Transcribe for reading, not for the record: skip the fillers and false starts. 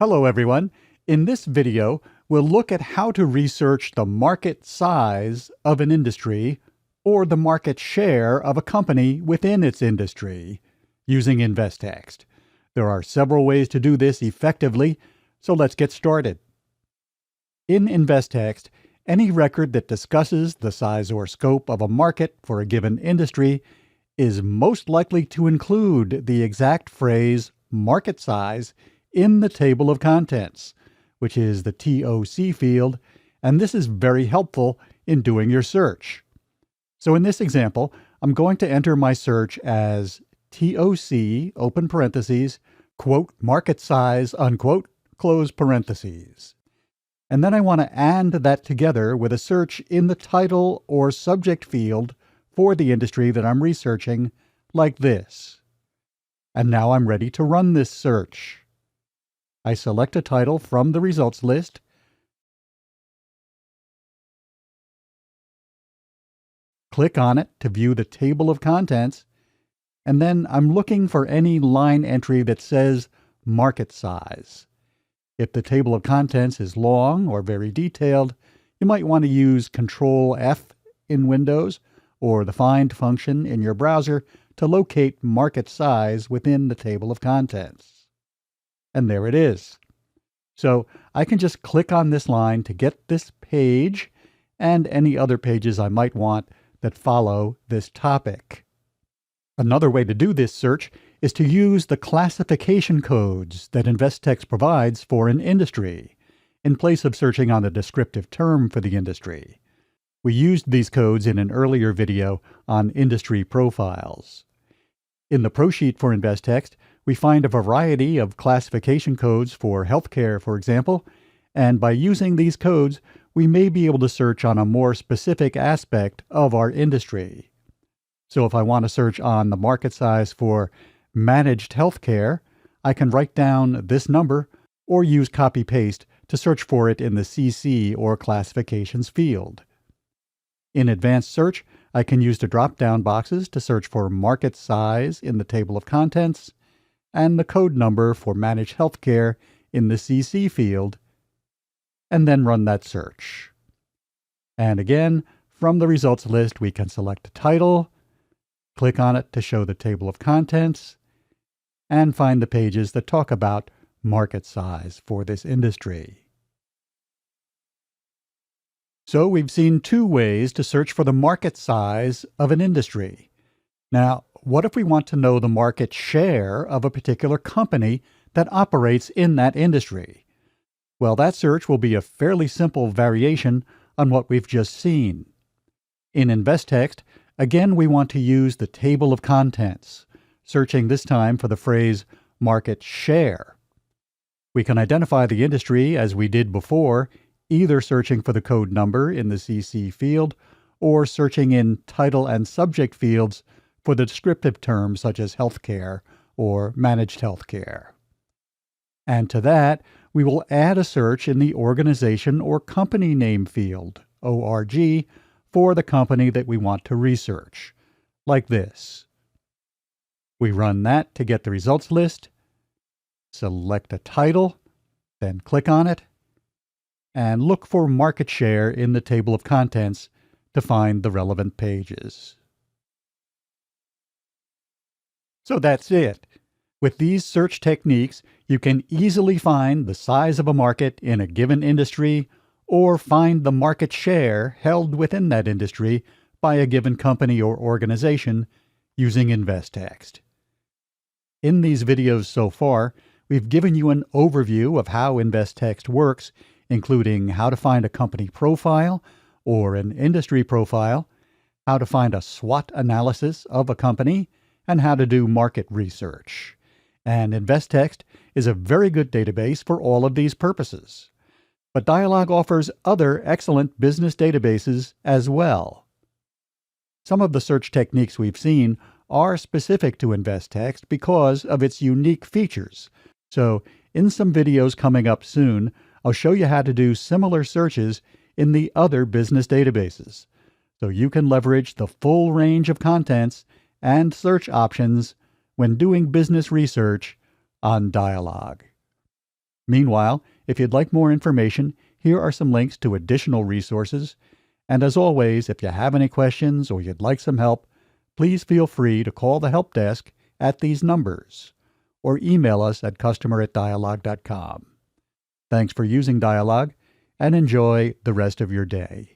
Hello everyone. In this video, we'll look at how to research the market size of an industry or the market share of a company within its industry using Investext. There are several ways to do this effectively, so let's get started. In Investext, any record that discusses the size or scope of a market for a given industry is most likely to include the exact phrase market size in the table of contents, which is the TOC field, and this is very helpful in doing your search. So in this example, I'm going to enter my search as TOC, open parentheses, quote, market size, unquote, close parentheses. And then I want to AND that together with a search in the title or subject field for the industry that I'm researching, like this. And now I'm ready to run this search. I select a title from the results list, click on it to view the table of contents, and then I'm looking for any line entry that says market size. If the table of contents is long or very detailed, you might want to use Control F in Windows or the Find function in your browser to locate market size within the table of contents. And there it is. So I can just click on this line to get this page and any other pages I might want that follow this topic. Another way to do this search is to use the classification codes that Investext provides for an industry, in place of searching on the descriptive term for the industry. We used these codes in an earlier video on industry profiles. In the ProSheet for Investext, we find a variety of classification codes for healthcare, for example, and by using these codes, we may be able to search on a more specific aspect of our industry. So if I want to search on the market size for managed healthcare, I can write down this number or use copy-paste to search for it in the CC or classifications field. In advanced search, I can use the drop-down boxes to search for market size in the table of contents and the code number for managed healthcare in the CC field, and then run that search. And again, from the results list, we can select a title, click on it to show the table of contents, and find the pages that talk about market size for this industry. So we've seen two ways to search for the market size of an industry. Now, what if we want to know the market share of a particular company that operates in that industry? Well, that search will be a fairly simple variation on what we've just seen. In Investext, again, we want to use the table of contents, searching this time for the phrase market share. We can identify the industry as we did before, either searching for the code number in the CC field or searching in title and subject fields for the descriptive terms such as healthcare or managed healthcare. And to that, we will add a search in the organization or company name field, ORG, for the company that we want to research, like this. We run that to get the results list, select a title, then click on it, and look for market share in the table of contents to find the relevant pages. So that's it. With these search techniques, you can easily find the size of a market in a given industry or find the market share held within that industry by a given company or organization using Investext. In these videos so far, we've given you an overview of how Investext works, including how to find a company profile or an industry profile, how to find a SWOT analysis of a company, and how to do market research. And Investext is a very good database for all of these purposes. But Dialog offers other excellent business databases as well. Some of the search techniques we've seen are specific to Investext because of its unique features. So in some videos coming up soon, I'll show you how to do similar searches in the other business databases, so you can leverage the full range of contents and search options when doing business research on Dialog. Meanwhile, if you'd like more information, here are some links to additional resources. And as always, if you have any questions or you'd like some help, please feel free to call the help desk at these numbers or email us at customer@dialog.com. Thanks for using Dialog and enjoy the rest of your day.